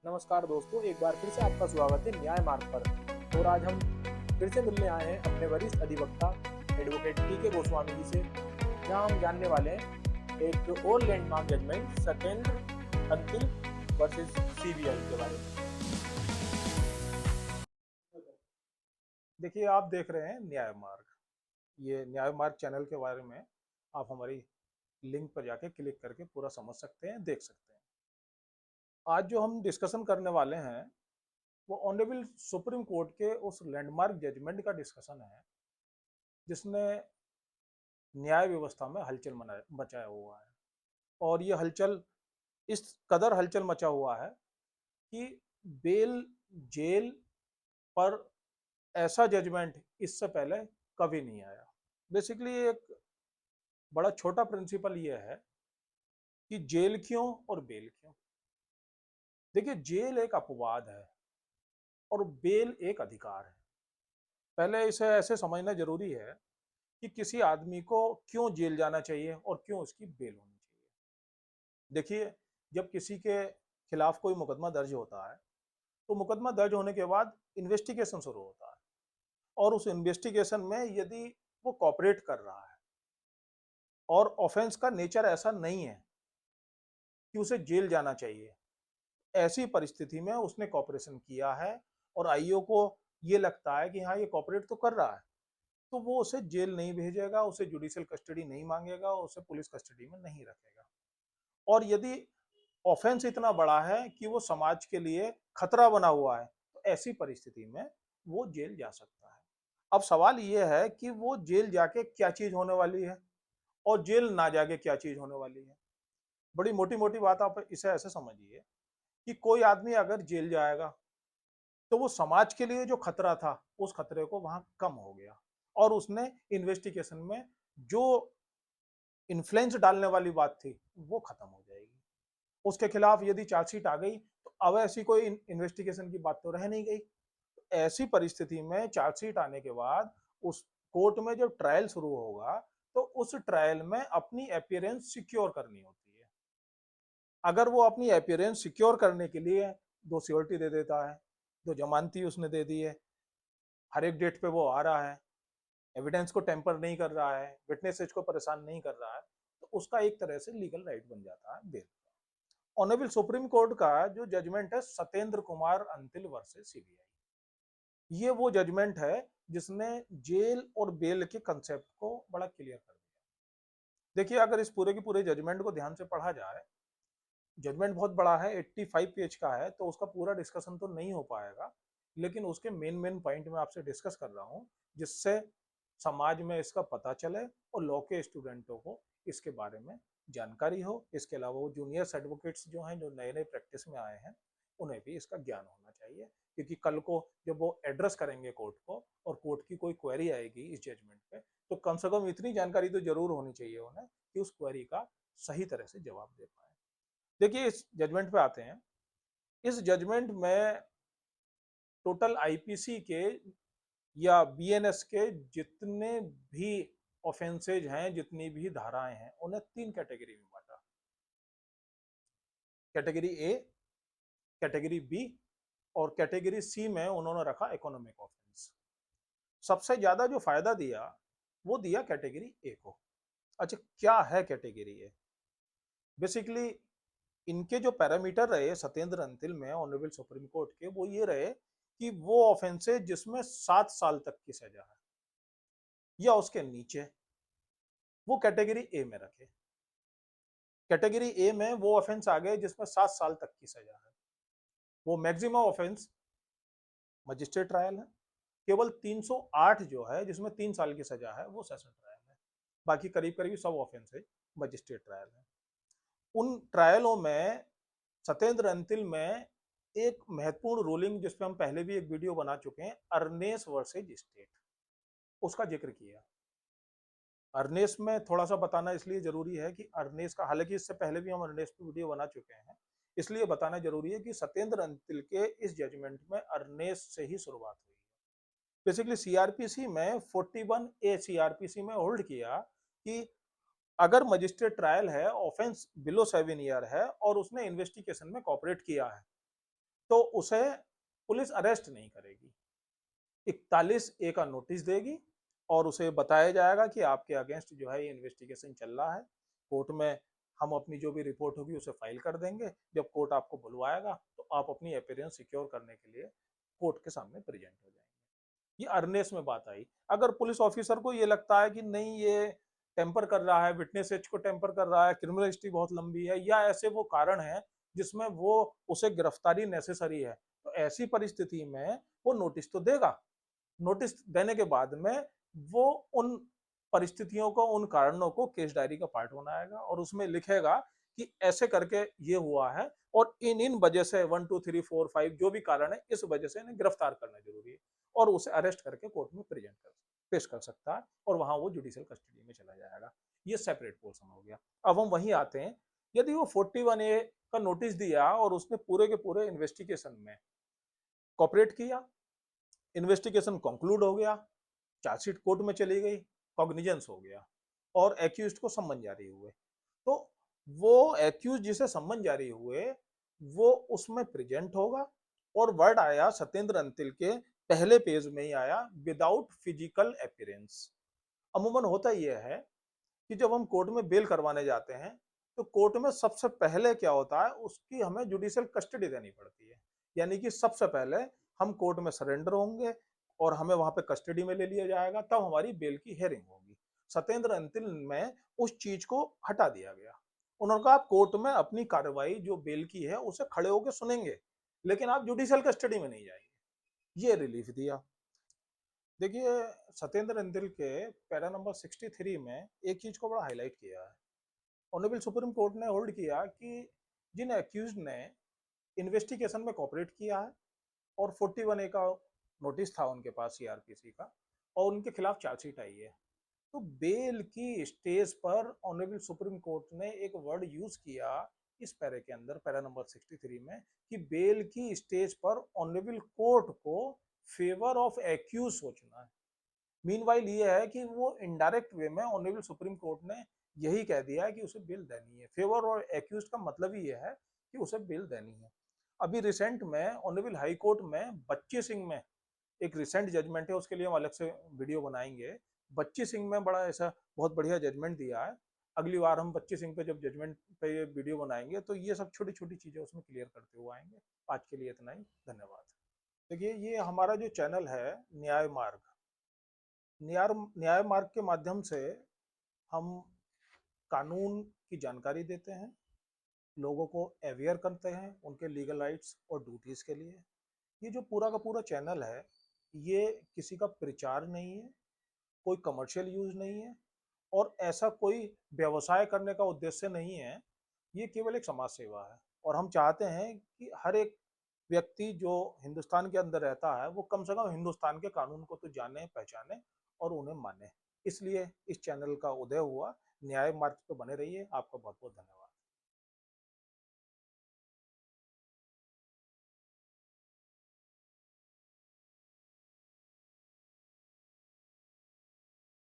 नमस्कार दोस्तों, एक बार फिर से आपका स्वागत है न्याय मार्ग पर। और आज हम फिर से मिलने आए हैं अपने वरिष्ठ अधिवक्ता एडवोकेट टी के गोस्वामी जी से, जहां हम जानने वाले हैं एक और landmark judgment Satyendra Antil versus CBI के बारे में। देखिए, आप देख रहे हैं न्याय मार्ग। ये न्याय मार्ग चैनल के बारे में आप हमारी लिंक पर जाके क्लिक करके पूरा समझ सकते हैं, देख सकते हैं। आज जो हम डिस्कशन करने वाले हैं वो ऑनरेबल सुप्रीम कोर्ट के उस लैंडमार्क जजमेंट का डिस्कशन है जिसने न्याय व्यवस्था में हलचल मचाया हुआ है। और ये हलचल इस कदर हलचल मचा हुआ है कि बेल जेल पर ऐसा जजमेंट इससे पहले कभी नहीं आया। बेसिकली एक बड़ा छोटा प्रिंसिपल ये है कि जेल क्यों और बेल क्यों। देखिए, जेल एक अपवाद है और बेल एक अधिकार है। पहले इसे ऐसे समझना जरूरी है कि किसी आदमी को क्यों जेल जाना चाहिए और क्यों उसकी बेल होनी चाहिए। देखिए, जब किसी के खिलाफ कोई मुकदमा दर्ज होता है तो मुकदमा दर्ज होने के बाद इन्वेस्टिगेशन शुरू होता है। और उस इन्वेस्टिगेशन में यदि वो कॉपरेट कर रहा है और ऑफेंस का नेचर ऐसा नहीं है कि उसे जेल जाना चाहिए, ऐसी परिस्थिति में उसने कॉपरेशन किया है और आईओ को ये लगता है कि हाँ, ये कॉपरेट तो कर रहा है, तो वो उसे जेल नहीं भेजेगा, उसे जुडिशियल कस्टडी नहीं मांगेगा, उसे पुलिस कस्टडी में नहीं रखेगा। और यदि ऑफेंस इतना बड़ा है कि वो समाज के लिए खतरा बना हुआ है तो ऐसी परिस्थिति में वो जेल जा सकता है। अब सवाल ये है कि वो जेल जाके क्या चीज होने वाली है और जेल ना जाके क्या चीज होने वाली है। बड़ी मोटी मोटी बात आप इसे ऐसे समझिए कि कोई आदमी अगर जेल जाएगा तो वो समाज के लिए जो खतरा था उस खतरे को वहां कम हो गया और उसने इन्वेस्टिगेशन में जो इन्फ्लुएंस डालने वाली बात थी वो खत्म हो जाएगी। उसके खिलाफ यदि चार्जशीट आ गई तो अब ऐसी कोई इन्वेस्टिगेशन की बात तो रह नहीं गई। ऐसी परिस्थिति में चार्जशीट आने के बाद उस कोर्ट में जब ट्रायल शुरू होगा तो उस ट्रायल में अपनी अपीयरेंस सिक्योर करनी होती है। अगर वो अपनी अपीयरेंस सिक्योर करने के लिए दो सिक्योरिटी दे देता है, दो जमानती उसने दे दी है, हर एक डेट पे वो आ रहा है, एविडेंस को टेम्पर नहीं कर रहा है, विटनेसेस को परेशान नहीं कर रहा है, तो उसका एक तरह से लीगल राइट बन जाता है बेल। ऑनरेबल सुप्रीम कोर्ट का जो जजमेंट है सत्येंद्र कुमार अंतिल वर्सेस सीबीआई, ये वो जजमेंट है जिसने जेल और बेल के कंसेप्ट को बड़ा क्लियर कर दिया। देखिए, अगर इस पूरे के पूरे जजमेंट को ध्यान से पढ़ा जाए, जजमेंट बहुत बड़ा है, 85 पेज का है, तो उसका पूरा डिस्कशन तो नहीं हो पाएगा, लेकिन उसके मेन मेन पॉइंट में आपसे डिस्कस कर रहा हूँ जिससे समाज में इसका पता चले और लॉ के स्टूडेंटों को इसके बारे में जानकारी हो। इसके अलावा वो जूनियर्स एडवोकेट्स जो हैं, जो नए नए प्रैक्टिस में आए हैं, उन्हें भी इसका ज्ञान होना चाहिए। क्योंकि कल को जब वो एड्रेस करेंगे कोर्ट को और कोर्ट की कोई क्वेरी आएगी इस जजमेंट पे, तो कम से कम इतनी जानकारी तो जरूर होनी चाहिए उन्हें कि उस क्वेरी का सही तरह से जवाब दे पाए। देखिए, इस जजमेंट पे आते हैं। इस जजमेंट में टोटल आईपीसी के या बीएनएस के जितने भी ऑफेंसेज हैं, जितनी भी धाराएं हैं, उन्हें तीन कैटेगरी में बांटा। कैटेगरी ए, कैटेगरी बी और कैटेगरी सी में उन्होंने रखा इकोनॉमिक ऑफेंस। सबसे ज्यादा जो फायदा दिया वो दिया कैटेगरी ए को। अच्छा, क्या है कैटेगरी ए? बेसिकली इनके जो पैरामीटर रहे सत्येंद्र अंतिल में ऑनरेबल सुप्रीम कोर्ट के, वो ये रहे कि वो ऑफेंसेज जिसमें 7 साल तक की सजा है या उसके नीचे, वो कैटेगरी ए में रखे। कैटेगरी ए में वो ऑफेंस आ गए जिसमें 7 साल तक की सजा है। वो मैक्सिमम ऑफेंस मजिस्ट्रेट ट्रायल है। केवल 308 जो है जिसमें 3 साल की सजा है वो सेशन ट्रायल है। बाकी करीब करीब सब ऑफेंस है मजिस्ट्रेट ट्रायल है। उन ट्रायलों में सत्येंद्र अंतिल में एक महत्वपूर्ण रूलिंग जिस पे हम पहले भी एक वीडियो बना चुके हैं, अर्नेस वर्सेज स्टेट, उसका जिक्र किया। अर्नेस में थोड़ा सा बताना इसलिए जरूरी है कि अर्नेस का, हालांकि इससे पहले भी हम अर्नेस पे वीडियो बना चुके हैं, इसलिए बताना जरूरी है कि सत्येंद्र अंतिल के इस जजमेंट में अर्नेस से ही शुरुआत हुई है। बेसिकली सीआरपीसी में 41A सीआरपीसी में होल्ड किया कि अगर मजिस्ट्रेट ट्रायल है, ऑफेंस बिलो 7 ईयर है और उसने इन्वेस्टिगेशन में कॉपरेट किया है, तो उसे पुलिस अरेस्ट नहीं करेगी। 41A का नोटिस देगी और उसे बताया जाएगा कि आपके अगेंस्ट जो है ये इन्वेस्टिगेशन चल रहा है, कोर्ट में हम अपनी जो भी रिपोर्ट होगी उसे फाइल कर देंगे। जब कोर्ट आपको बुलवाएगा तो आप अपनी अपीयरेंस सिक्योर करने के लिए कोर्ट के सामने प्रेजेंट हो जाएंगे। ये अर्नेस में बात आई। अगर पुलिस ऑफिसर को ये लगता है कि नहीं ये टेम्पर कर रहा है, विटनेस एज को टेम्पर कर रहा है, क्रिमिनल हिस्ट्री बहुत लंबी है, या ऐसे वो कारण है जिसमें वो उसे गिरफ्तारी नेसेसरी है, तो ऐसी परिस्थिति में वो नोटिस तो देगा। नोटिस देने के बाद में वो उन परिस्थितियों को, उन कारणों को केस डायरी का पार्ट बनाएगा और उसमें लिखेगा कि ऐसे करके ये हुआ है और इन इन वजह से 1 2 3 4 5 जो भी कारण है इस वजह से इन्हें गिरफ्तार करना जरूरी है, और उसे अरेस्ट करके कोर्ट में प्रेजेंट कर पेश कर सकता है और वहां वो जुडिशियल कस्टडी में चला जाएगा। ये सेपरेट पोर्शन हो गया। अब हम वहीं आते हैं, यदि वो 41A का नोटिस दिया और उसने पूरे के पूरे इन्वेस्टिगेशन में कॉपरेट किया, इन्वेस्टिगेशन कंक्लूड हो गया, चार्जशीट कोर्ट में चली गई, कॉग्निजेंस हो गया और एक्यूज्ड को सम्मन जारी हुए, तो वो एक्यूज जिसे सम्मन जारी हुए वो उसमें प्रेजेंट होगा और वर्ड आया सत्येंद्र अंतिल के पहले पेज में ही आया, विदाउट फिजिकल अपीयरेंस। अमूमन होता यह है कि जब हम कोर्ट में बेल करवाने जाते हैं तो कोर्ट में सबसे पहले क्या होता है, उसकी हमें जुडिशियल कस्टडी देनी पड़ती है। यानी कि सबसे पहले हम कोर्ट में सरेंडर होंगे और हमें वहां पे कस्टडी में ले लिया जाएगा, तब हमारी बेल की हेयरिंग होगी। सत्येंद्र अंतिल में उस चीज को हटा दिया गया। उन्होंने कहा आप कोर्ट में अपनी कार्रवाई जो बेल की है उसे खड़े होकर सुनेंगे, लेकिन आप जुडिशियल कस्टडी में नहीं जाएंगे। ये रिलीफ दिया। देखिए, सत्येंद्र अंतिल के पैरा नंबर 63 में एक चीज को बड़ा हाईलाइट किया है। ऑनरेबल सुप्रीम कोर्ट ने होल्ड किया कि जिन एक्यूज ने इन्वेस्टिगेशन में कॉपरेट किया है और 41A का नोटिस था उनके पास सीआरपीसी का और उनके खिलाफ चार्जशीट आई है, तो बेल की स्टेज पर ऑनरेबल सुप्रीम कोर्ट ने एक वर्ड यूज किया इस पैरे के अंदर, पैरा नंबर 63 में, कि बेल की स्टेज पर ऑनरेबल कोर्ट को फेवर ऑफ एक्यूज सोचना है। मीनवाइल ये है कि वो इनडायरेक्ट वे में ऑनरेबल सुप्रीम कोर्ट ने यही कह दिया है कि उसे बेल देनी है। फेवर और एक्यूज का मतलब ही ये है कि उसे बेल देनी है। अभी रिसेंट में ऑनरेबल हाई कोर्ट में बच्ची सिंह में एक रिसेंट जजमेंट है, उसके लिए हम अलग से वीडियो बनाएंगे। बच्ची सिंह में बड़ा ऐसा बहुत बढ़िया जजमेंट दिया है। अगली बार हम बच्ची सिंह पे जब जजमेंट पे ये वीडियो बनाएंगे तो ये सब छोटी छोटी चीजें उसमें क्लियर करते हुए आएंगे। आज के लिए इतना ही, धन्यवाद। देखिए, ये हमारा जो चैनल है न्याय मार्ग, न्याय मार्ग के माध्यम से हम कानून की जानकारी देते हैं, लोगों को अवेयर करते हैं उनके लीगल राइट्स और ड्यूटीज के लिए। ये जो पूरा का पूरा चैनल है ये किसी का प्रचार नहीं है, कोई कमर्शियल यूज नहीं है और ऐसा कोई व्यवसाय करने का उद्देश्य नहीं है। ये केवल एक समाज सेवा है और हम चाहते हैं कि हर एक व्यक्ति जो हिंदुस्तान के अंदर रहता है वो कम से कम हिंदुस्तान के कानून को तो जाने, पहचाने और उन्हें माने। इसलिए इस चैनल का उदय हुआ। न्याय मार्ग पे बने रहिए। आपका बहुत बहुत धन्यवाद।